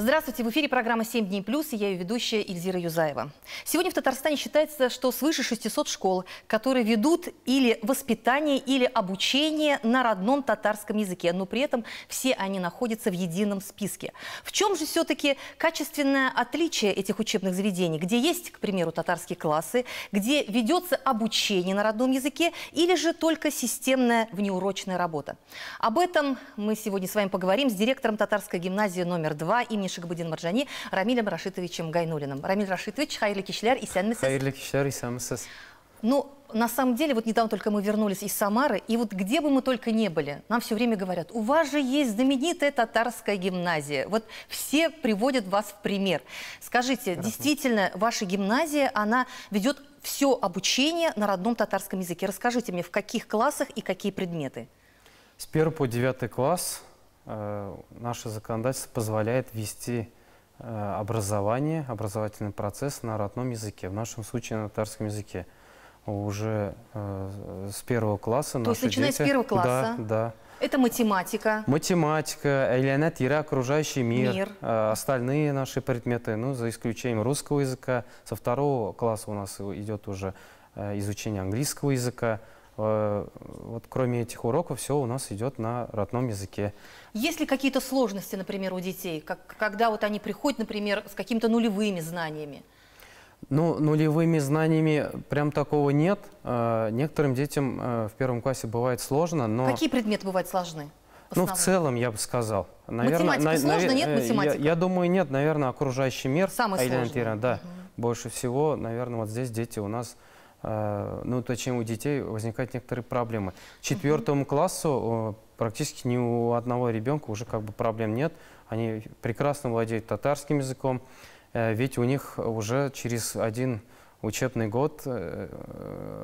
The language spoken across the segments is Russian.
Здравствуйте, в эфире программа «7 дней плюс» и я ее ведущая Эльзира Юзаева. Сегодня в Татарстане считается, что свыше 600 школ, которые ведут или воспитание, или обучение на родном татарском языке, но при этом все они находятся в едином списке. В чем же все-таки качественное отличие этих учебных заведений, где есть, к примеру, татарские классы, где ведется обучение на родном языке, или же только системная внеурочная работа? Об этом мы сегодня с вами поговорим с директором татарской гимназии номер 2 имени Шагабудин Марджани Рамилем Рашитовичем Гайнуллиным. Рамиль Рашитович, хайрлы кишлер и сәнмесез. Хайрлы кишлер и сәнмесез. Ну, на самом деле, вот недавно только мы вернулись из Самары, и вот где бы мы только не были, нам все время говорят, у вас же есть знаменитая татарская гимназия. Вот все приводят вас в пример. Скажите, действительно, ваша гимназия, она ведет все обучение на родном татарском языке. Расскажите мне, в каких классах и какие предметы? С 1 по 9 класс наше законодательство позволяет вести образование, образовательный процесс на родном языке, в нашем случае на татарском языке. Уже с 1 класса наши дети... То есть начиная с 1 класса? Да. Это математика? Математика, окружающий мир. Остальные наши предметы, ну, за исключением русского языка. Со 2 класса у нас идет уже изучение английского языка. Вот кроме этих уроков все у нас идет на родном языке. Есть ли какие-то сложности, например, у детей, когда вот они приходят, например, с какими-то нулевыми знаниями? Ну, нулевыми знаниями прям такого нет. Некоторым детям в 1 классе бывает сложно, но... Какие предметы бывают сложны? Ну, в целом, я бы сказал. Математика сложно, нет математики? Я думаю, нет. Наверное, окружающий мир. Самый сложный. Да. Больше всего, наверное, вот здесь дети у нас... Ну, точнее, у детей возникают некоторые проблемы. К 4 классу практически ни у одного ребенка уже как бы проблем нет. Они прекрасно владеют татарским языком, ведь у них уже через 1 учебный год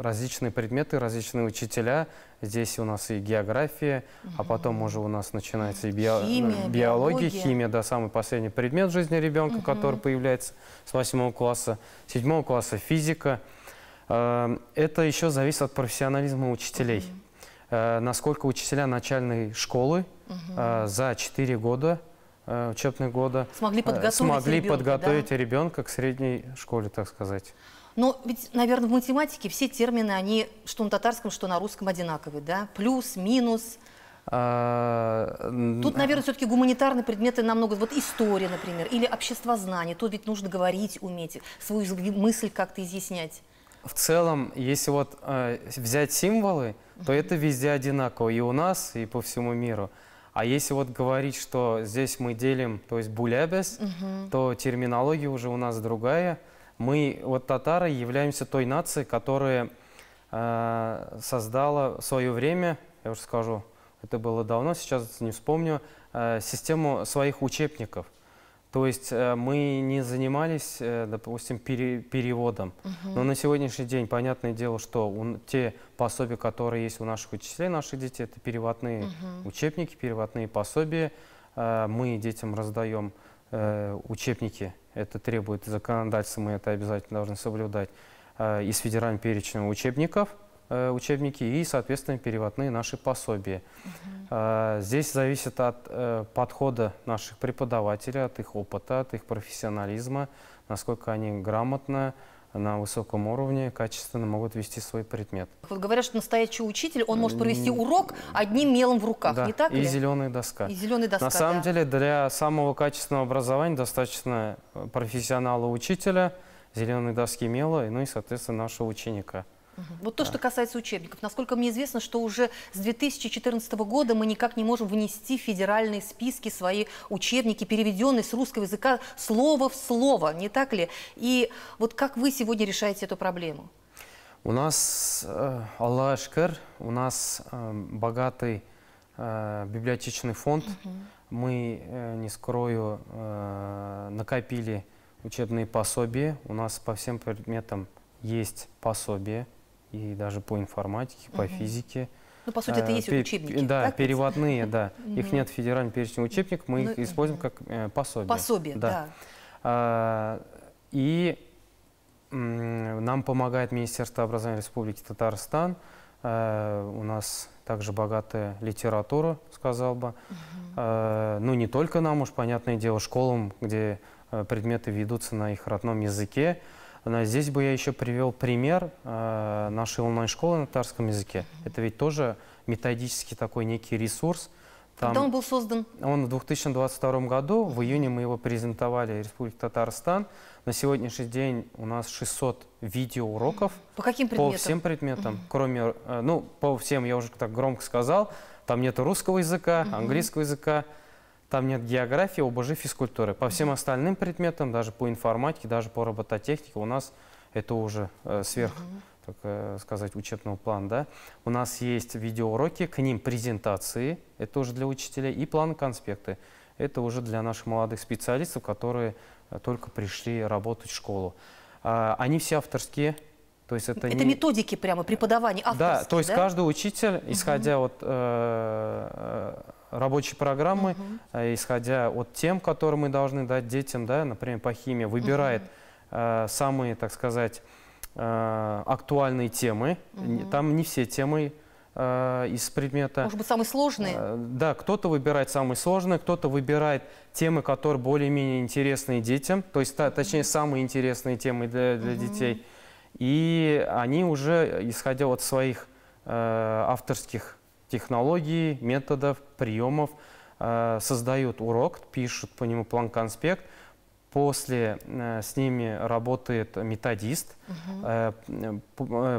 различные предметы, различные учителя. Здесь у нас и география, а потом уже у нас начинается и биология, химия, да, самый последний предмет в жизни ребенка, который появляется с 8 класса, 7 класса физика. Это еще зависит от профессионализма учителей. Насколько учителя начальной школы за 4 года, учебных года, смогли подготовить ребенка к средней школе, так сказать. Но ведь, наверное, в математике все термины, они что на татарском, что на русском одинаковые, да? Плюс, минус. Тут, наверное, все-таки гуманитарные предметы намного... Вот история, например, или обществознание. Тут ведь нужно говорить, уметь, свою мысль как-то изъяснять. В целом, если вот взять символы, то это везде одинаково, и у нас, и по всему миру. А если вот говорить, что здесь мы делим, то есть булябес, то терминология уже у нас другая. Мы, вот татары, являемся той нацией, которая создала в свое время, я уже скажу, это было давно, сейчас не вспомню, систему своих учебников. То есть мы не занимались, допустим, переводом. Но на сегодняшний день, понятное дело, что те пособия, которые есть у наших учителей, наших детей, это переводные учебники, переводные пособия. Мы детям раздаем учебники, это требует законодательства, мы это обязательно должны соблюдать, из федерального перечня учебников. Учебники и, соответственно, переводные наши пособия. Здесь зависит от подхода наших преподавателей, от их опыта, от их профессионализма, насколько они грамотно, на высоком уровне, качественно могут вести свой предмет. Вот говорят, что настоящий учитель, он может провести урок одним мелом в руках, да, не так ли? И зеленая доска. И зеленая доска, на самом деле, для самого качественного образования достаточно профессионала-учителя, зеленой доски мела, ну и, соответственно, нашего ученика. Вот то, что касается учебников. Насколько мне известно, что уже с 2014 года мы никак не можем внести в федеральные списки свои учебники, переведенные с русского языка слово в слово, не так ли? И вот как вы сегодня решаете эту проблему? У нас, Аллах шкар, у нас богатый библиотечный фонд. Мы, не скрою, накопили учебные пособия. У нас по всем предметам есть пособия. И даже по информатике, по физике. Ну, по сути, это есть учебники. Да, переводные, да. Их нет в федеральном перечне учебников, мы их используем как пособие. Пособие, да. И нам помогает Министерство образования Республики Татарстан. У нас также богатая литература, сказал бы. Ну, не только нам, уж понятное дело, школам, где предметы ведутся на их родном языке. Но здесь бы я еще привел пример нашей онлайн-школы на татарском языке. Это ведь тоже методический такой некий ресурс. Когда он был создан? Он в 2022 году, в июне мы его презентовали в Республике Татарстан. На сегодняшний день у нас 600 видеоуроков. По каким предметам? По всем предметам, кроме, ну, по всем, я уже так громко сказал, там нет русского языка, английского языка, там нет географии, ОБЖ, физкультуры. По всем остальным предметам, даже по информатике, даже по робототехнике, у нас это уже сверх, так сказать, учебного плана, да. У нас есть видеоуроки, к ним презентации, это уже для учителей, и планы-конспекты. Это уже для наших молодых специалистов, которые только пришли работать в школу. Они все авторские. То есть это методики прямо, преподавание авторские, да? То есть каждый учитель, исходя от рабочей программы, исходя от тем, которые мы должны дать детям, да, например, по химии, выбирает самые, так сказать, актуальные темы. Там не все темы из предмета. Может быть, самые сложные? Да, кто-то выбирает самые сложные, кто-то выбирает темы, которые более-менее интересны детям, то есть, точнее, самые интересные темы для детей. И они уже, исходя от своих авторских технологий, методов, приемов, создают урок, пишут по нему план-конспект. После с ними работает методист.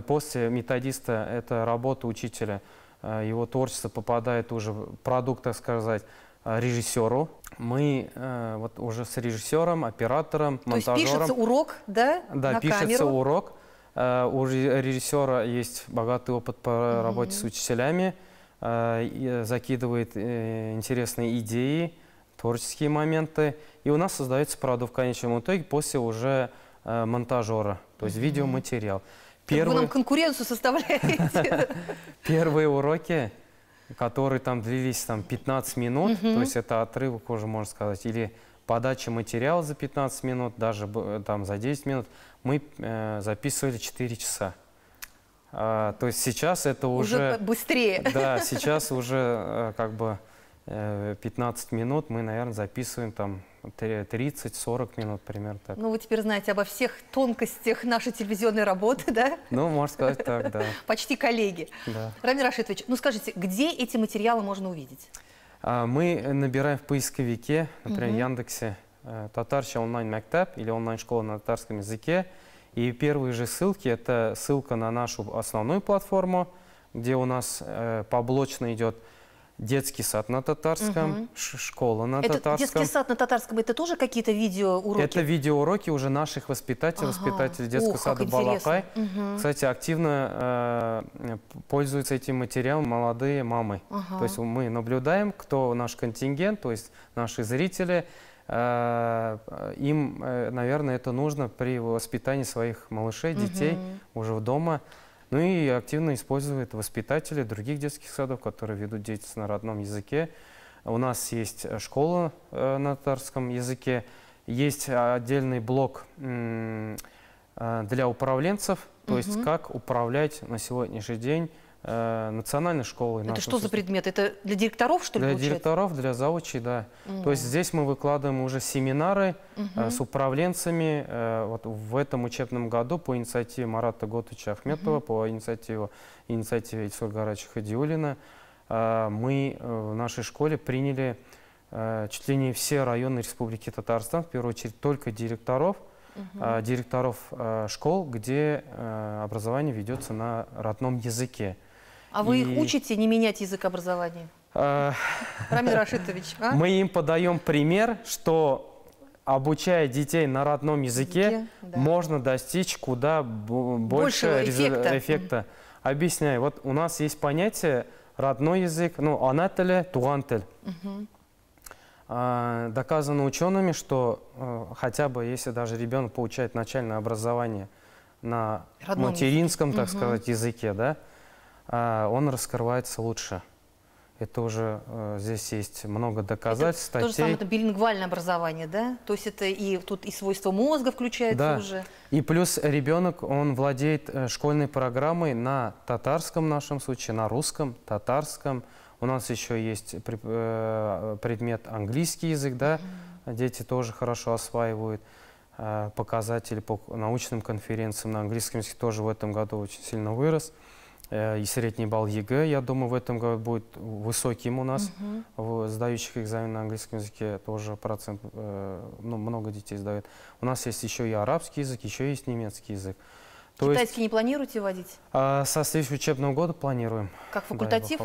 После методиста это работа учителя, его творчество попадает уже в продукт, так сказать, режиссеру. Мы вот уже с режиссером, оператором, монтажером. То есть пишется урок, да? Да, на пишется камеру. урок. У режиссера есть богатый опыт по работе с учителями, закидывает интересные идеи, творческие моменты. И у нас создается продукт в конечном итоге после уже монтажера, то есть видеоматериал. Вы нам конкуренцию составляете. Первые уроки, которые там длились 15 минут, то есть это отрывок уже, можно сказать, или подача материала за 15 минут, даже там за 10 минут, мы записывали 4 часа. То есть сейчас это уже быстрее. Да, сейчас уже как бы 15 минут мы, наверное, записываем там 30-40 минут примерно так. Ну, вы теперь знаете обо всех тонкостях нашей телевизионной работы, да? Ну, можно сказать так, да. Почти коллеги. Да. Рамиль Рашитович, ну скажите, где эти материалы можно увидеть? Мы набираем в поисковике, например, Яндексе, «Татарча онлайн-мектеп» или онлайн-школа на татарском языке. И первые же ссылки – это ссылка на нашу основную платформу, где у нас поблочно идет детский сад на татарском, школа на татарском. Детский сад на татарском – это тоже какие-то видеоуроки? Это видеоуроки уже наших воспитателей, воспитателей детского сада «Балакай». Кстати, активно пользуются этим материалом молодые мамы. То есть мы наблюдаем, кто наш контингент, то есть наши зрители. Им, наверное, это нужно при воспитании своих малышей, детей уже в дома. Ну и активно используют воспитатели других детских садов, которые ведут деятельность на родном языке. У нас есть школа на татарском языке, есть отдельный блок для управленцев, то есть как управлять на сегодняшний день национальной школой. Это что за предмет? Это для директоров, что ли, Для получается? директоров, для заучей, да. То есть здесь мы выкладываем уже семинары с управленцами. Вот в этом учебном году по инициативе Марата Готовича Ахметова, по инициативе Ильсура Хадиуллина, мы в нашей школе приняли чуть ли не все районы Республики Татарстан, в первую очередь только директоров, школ, где образование ведется на родном языке. А вы их учите не менять язык образования? Рамиль Рашитович, Мы им подаем пример, что, обучая детей на родном языке, можно достичь куда больше эффекта. Объясняю. Вот у нас есть понятие родной язык, ну, ана теле, туган тель. Доказано учеными, что хотя бы если даже ребенок получает начальное образование на материнском, так сказать, языке, да, он раскрывается лучше. Это уже здесь есть много доказательств, это то же самое, статей. это билингвальное образование, да? То есть это и тут и свойства мозга включаются Да. уже. И плюс ребенок, он владеет школьной программой на татарском в нашем случае, на русском, татарском. У нас еще есть предмет английский язык, да? Дети тоже хорошо осваивают. Показатели по научным конференциям на английском языке тоже в этом году очень сильно вырос. И средний балл ЕГЭ, я думаю, в этом году будет высоким у нас. Сдающих экзамен на английском языке тоже процент, много детей сдают. У нас есть еще и арабский язык, еще есть немецкий язык. Китайский не планируете вводить? Со следующего учебного года планируем. Как факультатив?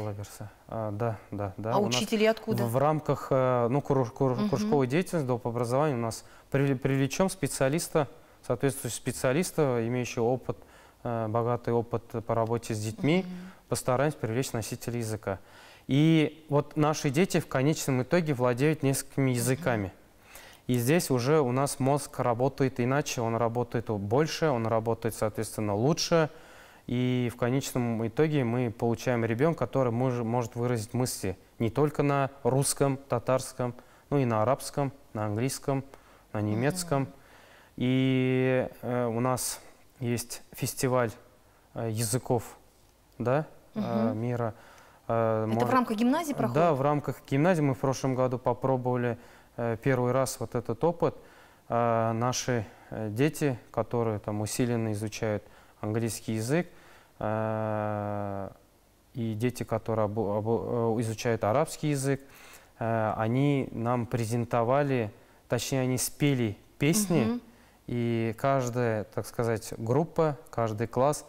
Да. А учители откуда? В рамках кружковой деятельности, доп. Образования у нас привлечем специалиста, соответствующего специалиста, имеющего опыт, богатый опыт по работе с детьми, постараемся привлечь носителей языка. И вот наши дети в конечном итоге владеют несколькими языками. И здесь уже у нас мозг работает иначе, он работает больше, он работает, соответственно, лучше. И в конечном итоге мы получаем ребенка, который может выразить мысли не только на русском, татарском, но и на арабском, на английском, на немецком. И у нас есть фестиваль языков, да, мира. Это в рамках гимназии проходит? Да, в рамках гимназии мы в прошлом году попробовали первый раз вот этот опыт. Наши дети, которые там усиленно изучают английский язык, и дети, которые изучают арабский язык, они нам презентовали, точнее, они спели песни, и каждая, так сказать, группа, каждый класс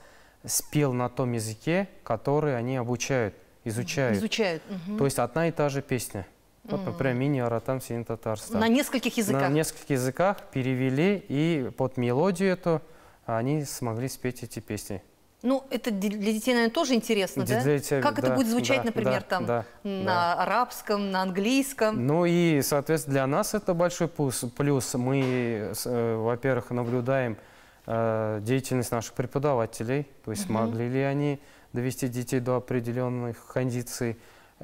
спел на том языке, который они обучают, изучают. То есть одна и та же песня. Вот, например, «Мини Аратам Син Татарстан». На нескольких языках? На нескольких языках перевели, и под мелодию эту они смогли спеть эти песни. Ну, это для детей, наверное, тоже интересно, да? Как это будет звучать, например, на арабском, на английском? Ну и, соответственно, для нас это большой плюс. Мы, во-первых, наблюдаем деятельность наших преподавателей, то есть смогли ли они довести детей до определенных кондиций,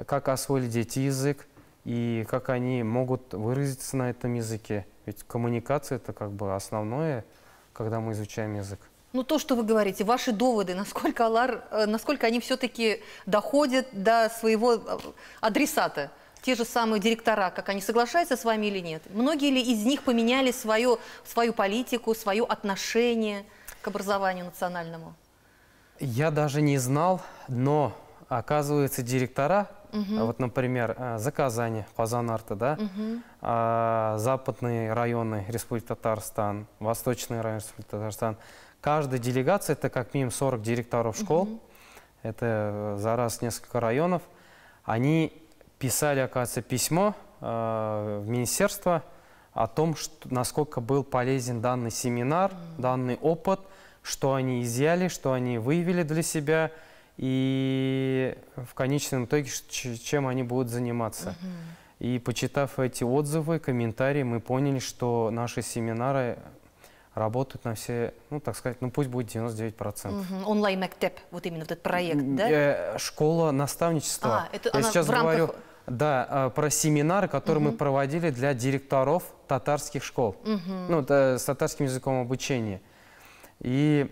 как освоили дети язык, и как они могут выразиться на этом языке. Ведь коммуникация – это как бы основное, когда мы изучаем язык. Ну, то, что вы говорите, ваши доводы, насколько они все-таки доходят до своего адресата, те же самые директора, как они соглашаются с вами или нет? Многие ли из них поменяли свою политику, свое отношение к образованию национальному? Я даже не знал, но, оказывается, директора, вот, например, за Казань, Казан-Арта, да, западные районы Республики Татарстан, восточные районы Республики Татарстан, каждая делегация – это как минимум 40 директоров школ, это за раз несколько районов. Они писали, оказывается, письмо в министерство о том, насколько был полезен данный семинар, данный опыт, что они изъяли, что они выявили для себя, и в конечном итоге, чем они будут заниматься. И почитав эти отзывы, комментарии, мы поняли, что наши семинары работают на все, ну, так сказать, ну, пусть будет 99%. Онлайн-мектеп, вот именно этот проект, да? Школа наставничества. Это я сейчас говорю, рамках... да, про семинары, которые мы проводили для директоров татарских школ, ну, с татарским языком обучения. И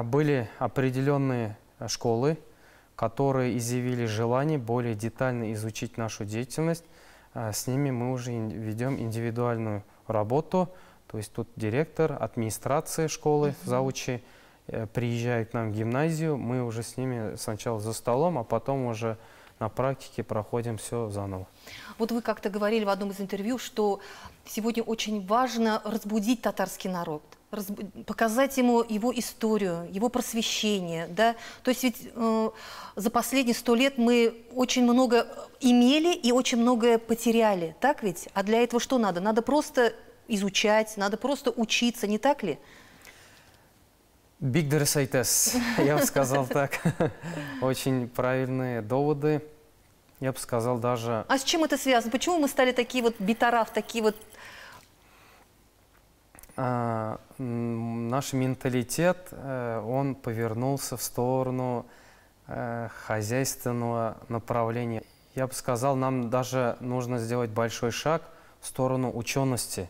были определенные школы, которые изъявили желание более детально изучить нашу деятельность. С ними мы уже ведем индивидуальную работу. То есть тут директор, администрация школы, заучи приезжают к нам в гимназию. Мы уже с ними сначала за столом, а потом уже на практике проходим все заново. Вот вы как-то говорили в одном из интервью, что сегодня очень важно разбудить татарский народ, показать ему его историю, его просвещение. Да? То есть ведь за последние 100 лет мы очень много имели и очень многое потеряли, так ведь? А для этого что надо? Надо просто изучать, надо просто учиться, не так ли? Big Dresaites, я бы сказал так. Очень правильные доводы. Я бы сказал даже... А с чем это связано? Почему мы стали такие вот битараф, такие вот... Наш менталитет, он повернулся в сторону хозяйственного направления. я бы сказал, нам даже нужно сделать большой шаг в сторону учености.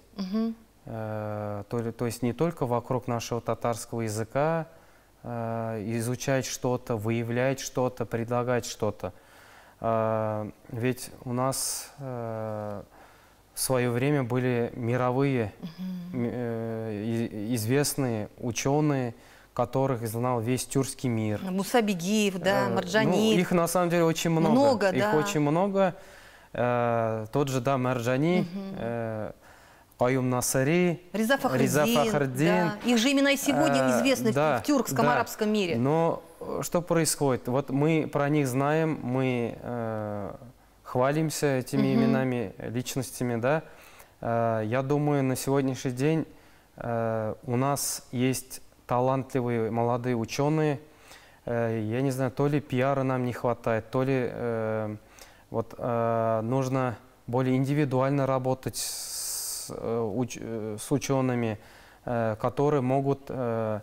То есть не только вокруг нашего татарского языка изучать что-то, выявлять что-то, предлагать что-то. Ведь у нас в свое время были мировые известные ученые, которых знал весь тюркский мир. Муса Бигиев, да, Марджани. Ну, их на самом деле очень много. Много, их да. очень много. Тот же, да, Марджани, Каюм Насари, Реза Фахриддин. Да. Их же имена и сегодня известны в тюркском, арабском мире. Но что происходит? Вот мы про них знаем, мы хвалимся этими именами, личностями, да. Я думаю, на сегодняшний день у нас есть талантливые молодые ученые. Я не знаю, то ли пиара нам не хватает, то ли нужно более индивидуально работать с учеными, которые могут в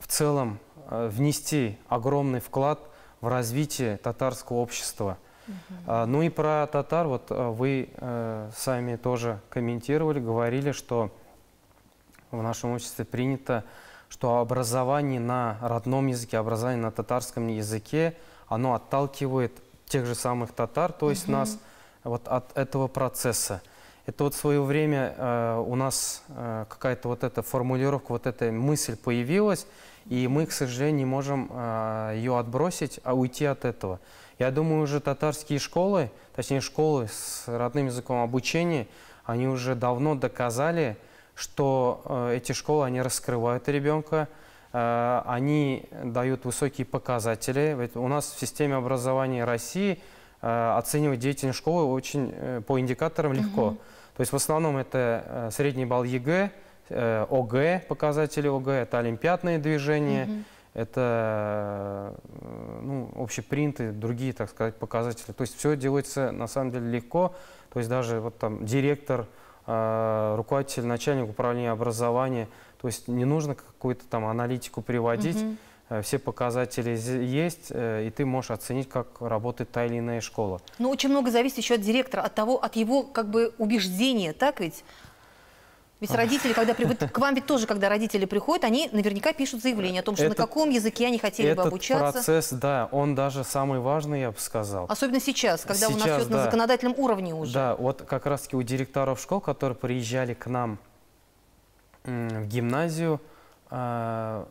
целом внести огромный вклад в развитие татарского общества. Ну и про татар, вот вы сами тоже комментировали, говорили, что в нашем обществе принято, что образование на родном языке, образование на татарском языке, оно отталкивает тех же самых татар, то есть нас вот от этого процесса. Это вот в свое время у нас какая-то вот эта формулировка, вот эта мысль появилась, и мы, к сожалению, не можем ее отбросить, а уйти от этого. Я думаю, уже татарские школы, точнее школы с родным языком обучения, они уже давно доказали, что эти школы, они раскрывают ребенка, они дают высокие показатели. Ведь у нас в системе образования России оценивать деятельность школы очень по индикаторам легко. То есть в основном это средний балл ЕГЭ, ОГЭ, показатели ОГЭ, это олимпиадные движения, это общепринятые, другие, так сказать, показатели. То есть все делается на самом деле легко. То есть даже вот там директор, руководитель, начальник управления образования, то есть не нужно какую-то там аналитику приводить, все показатели есть, и ты можешь оценить, как работает та или иная школа. Но очень много зависит еще от директора, от его как бы убеждения, так ведь? Ведь родители, когда к вам ведь тоже, когда родители приходят, они наверняка пишут заявление о том, что на каком языке они хотели бы обучаться. Этот процесс, да, он даже самый важный, я бы сказал. Особенно сейчас, когда у нас все на законодательном уровне уже. Да, вот как раз-таки у директоров школ, которые приезжали к нам в гимназию, я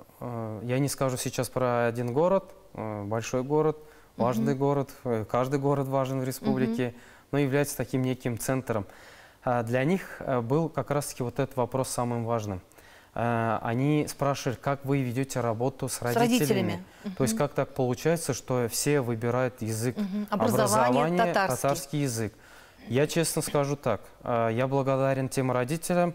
не скажу сейчас про один город, большой город, важный город, каждый город важен в республике, но является таким неким центром. Для них был как раз-таки вот этот вопрос самым важным. Они спрашивали, как вы ведете работу с родителями. То есть как так получается, что все выбирают язык образования, татарский язык. Я честно скажу так, я благодарен тем родителям,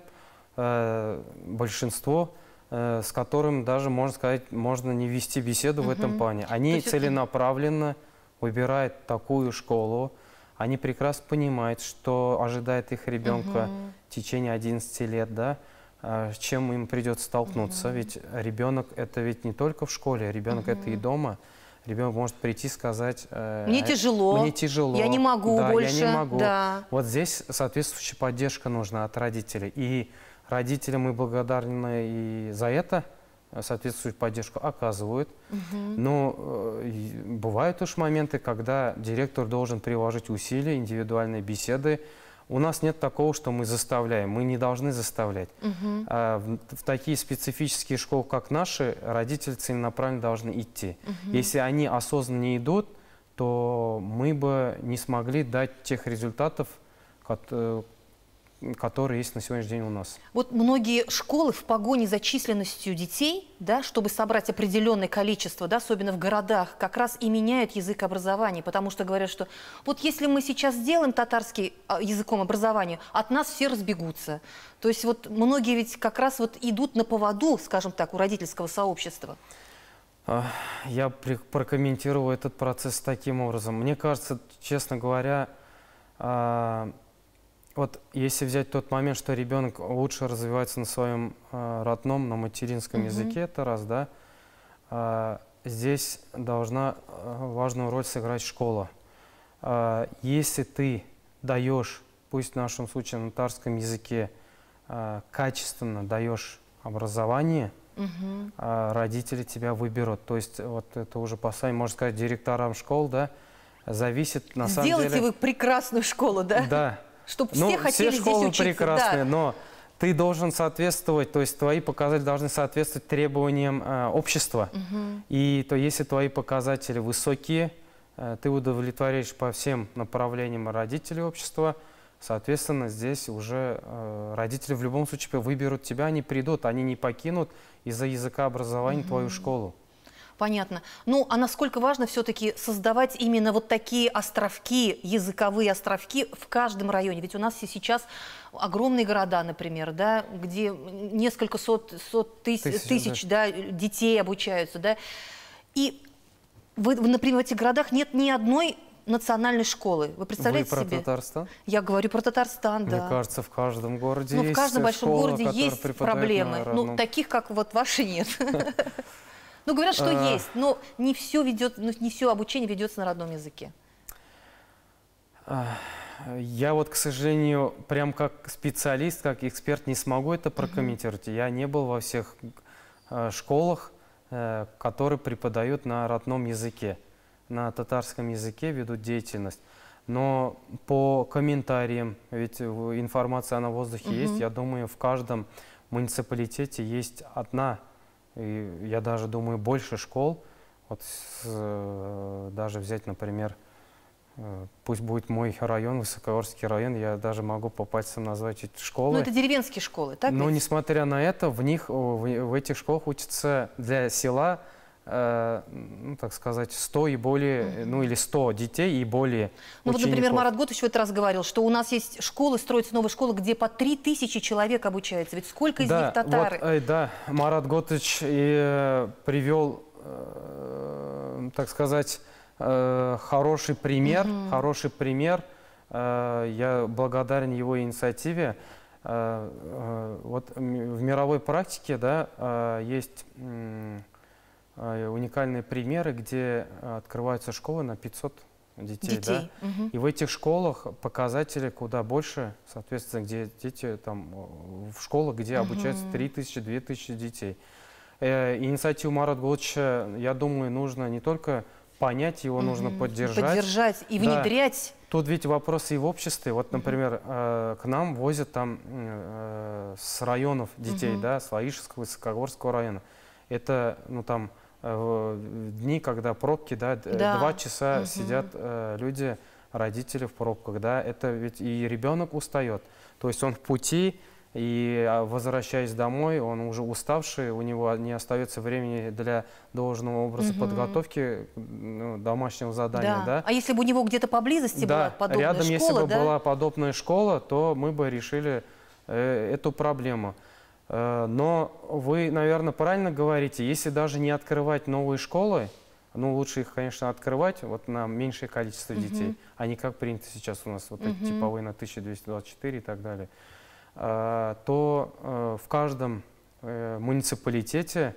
большинству, с которым даже, можно сказать, можно не вести беседу в этом плане. Они целенаправленно выбирают такую школу, они прекрасно понимают, что ожидает их ребенка в течение 11 лет, да, с чем им придется столкнуться. Ведь ребенок это ведь не только в школе, ребенок это и дома. Ребенок может прийти и сказать: мне тяжело, я не могу больше. Я не могу. Да. Вот здесь соответствующая поддержка нужна от родителей. И родителям мы благодарны и за это, соответствующую поддержку оказывают. Но бывают уж моменты, когда директор должен приложить усилия, индивидуальные беседы. У нас нет такого, что мы заставляем. Мы не должны заставлять. В такие специфические школы, как наши, родители целенаправленно должны идти. Если они осознанно не идут, то мы бы не смогли дать тех результатов, которые есть на сегодняшний день у нас. Вот многие школы в погоне за численностью детей, да, чтобы собрать определенное количество, да, особенно в городах, как раз и меняют язык образования, потому что говорят, что вот если мы сейчас сделаем татарский языком образования, от нас все разбегутся. То есть вот многие ведь как раз вот идут на поводу, скажем так, у родительского сообщества. Я прокомментирую этот процесс таким образом. Мне кажется, честно говоря, вот если взять тот момент, что ребенок лучше развивается на своем родном, на материнском языке, это раз, да, здесь должна важную роль сыграть школа. Если ты даешь, пусть в нашем случае на татарском языке, качественно даешь образование, родители тебя выберут. То есть вот это уже по сами, можно сказать, директорам школ, да, зависит на самом деле. Сделайте вы прекрасную школу, да? Да. Чтобы все хотели все школы здесь учиться. прекрасные, Да. но ты должен соответствовать, то есть твои показатели должны соответствовать требованиям общества. И то если твои показатели высокие, ты удовлетворяешь по всем направлениям родителей общества, соответственно, здесь уже родители в любом случае выберут тебя, они придут, они не покинут из-за языка образования твою школу. Понятно. Ну, а насколько важно все-таки создавать именно вот такие островки, языковые островки в каждом районе? Ведь у нас сейчас огромные города, например, да, где несколько тысяч да, детей обучаются, да, и например, в этих городах нет ни одной национальной школы. Вы представляете себе? Вы про Татарстан? Я говорю про Татарстан, да. Мне кажется, в каждом городе есть в каждом большом школа, городе есть проблемы. Ну, таких, как вот ваши, нет. Ну, говорят, что есть, но не все обучение ведется на родном языке. Я вот, к сожалению, прям как специалист, как эксперт не смогу это прокомментировать. Я не был во всех школах, которые преподают на родном языке, на татарском языке ведут деятельность. Но по комментариям, ведь информация на воздухе есть, я думаю, в каждом муниципалитете есть одна, и я даже думаю, больше школ. Вот даже взять, например, пусть будет мой район, Высокогорский район, я даже могу по пальцам назвать эти школы. Ну, это деревенские школы, так? Но несмотря на это, в этих школах учатся для села, ну, так сказать, 100 и более, ну или 100 детей и более Ну вот, учеников. например, Марат Готович в этот раз говорил, что у нас есть школы, строятся новые школы, где по 3000 человек обучается. Ведь сколько из них татары? Вот, да, Марат Готович привел, так сказать, хороший пример, Я благодарен его инициативе. Вот в мировой практике, да, есть уникальные примеры, где открываются школы на 500 детей. Да? И в этих школах показатели куда больше, соответственно, где дети там, в школах, где обучаются 3000-2000 детей. Инициативу Марата Готовича, я думаю, нужно не только понять, его нужно поддержать. Поддержать и внедрять. Да. Тут ведь вопросы и в обществе. Вот, например, к нам возят там с районов детей, да, с Лаишевского, Высокогорского района. Это, ну, там, дни, когда пробки, да, 2 часа сидят люди, родители в пробках, да, это ведь и ребенок устает. То есть он в пути, и возвращаясь домой, он уже уставший, у него не остается времени для должного образа подготовки домашнего задания. Да. А если бы у него где-то поблизости была подобная рядом, школа, если бы была подобная школа, то мы бы решили эту проблему. Но вы, наверное, правильно говорите, если даже не открывать новые школы, ну, лучше их, конечно, открывать вот на меньшее количество детей, а не как принято сейчас у нас, вот эти типовые на 1224 и так далее, то в каждом муниципалитете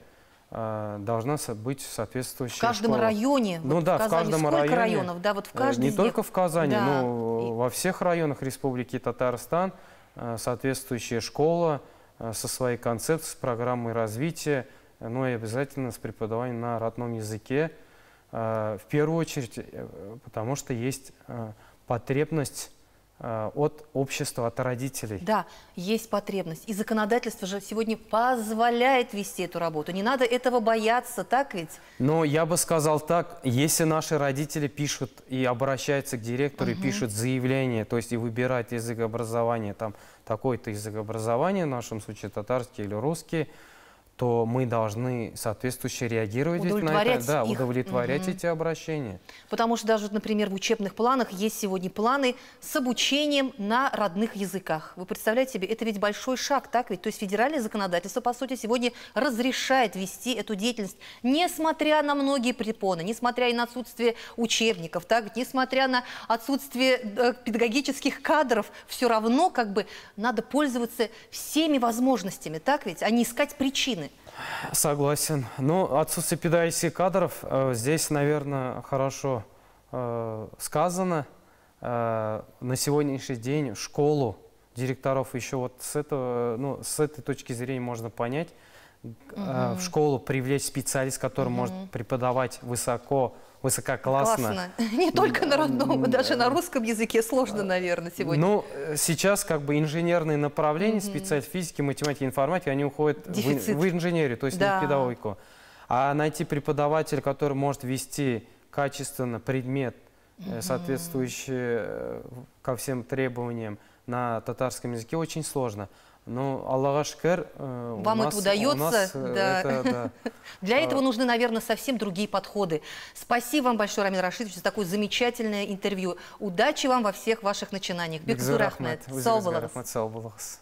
должна быть соответствующая школа. В каждом районе? Ну вот да, в Казани. каждом Сколько районе. Районов? Да, вот в каждом не из только них. в Казани, Да. но во всех районах Республики Татарстан соответствующая школа со своей концепцией, с программой развития, ну и обязательно с преподаванием на родном языке. В первую очередь, потому что есть потребность от общества, от родителей. Да, есть потребность. И законодательство же сегодня позволяет вести эту работу. Не надо этого бояться, так ведь? Но я бы сказал так, если наши родители пишут и обращаются к директору, и пишут заявление, то есть и выбирают язык образования, там такой-то язык образования, в нашем случае татарский или русский, то мы должны соответствующе реагировать на это, да, удовлетворять эти обращения. Потому что даже, например, в учебных планах есть сегодня планы с обучением на родных языках. Вы представляете себе, это ведь большой шаг, так ведь? То есть федеральное законодательство, по сути, сегодня разрешает вести эту деятельность, несмотря на многие препоны, несмотря и на отсутствие учебников, так, несмотря на отсутствие педагогических кадров, все равно как бы надо пользоваться всеми возможностями, так ведь, а не искать причины. Согласен. Но отсутствие педагогических кадров здесь, наверное, хорошо сказано. на сегодняшний день школу, директоров еще вот с этого, ну, с этой точки зрения можно понять, в школу привлечь специалист, который может преподавать высококлассно. Не только на родном, даже на русском языке сложно, наверное, сегодня. Ну, сейчас как бы инженерные направления, специалисты физики, математики, информатики, они уходят в инженерию, то есть не в педагогику. А найти преподавателя, который может вести качественно предмет, соответствующий ко всем требованиям на татарском языке, очень сложно. Но, Аллаха шукр, вам это удается. Для этого нужны, наверное, совсем другие подходы. Спасибо вам большое, Рамиль Рашидович, за такое замечательное интервью. Удачи вам во всех ваших начинаниях. Бекзур Ахмед. Сау болыңыз.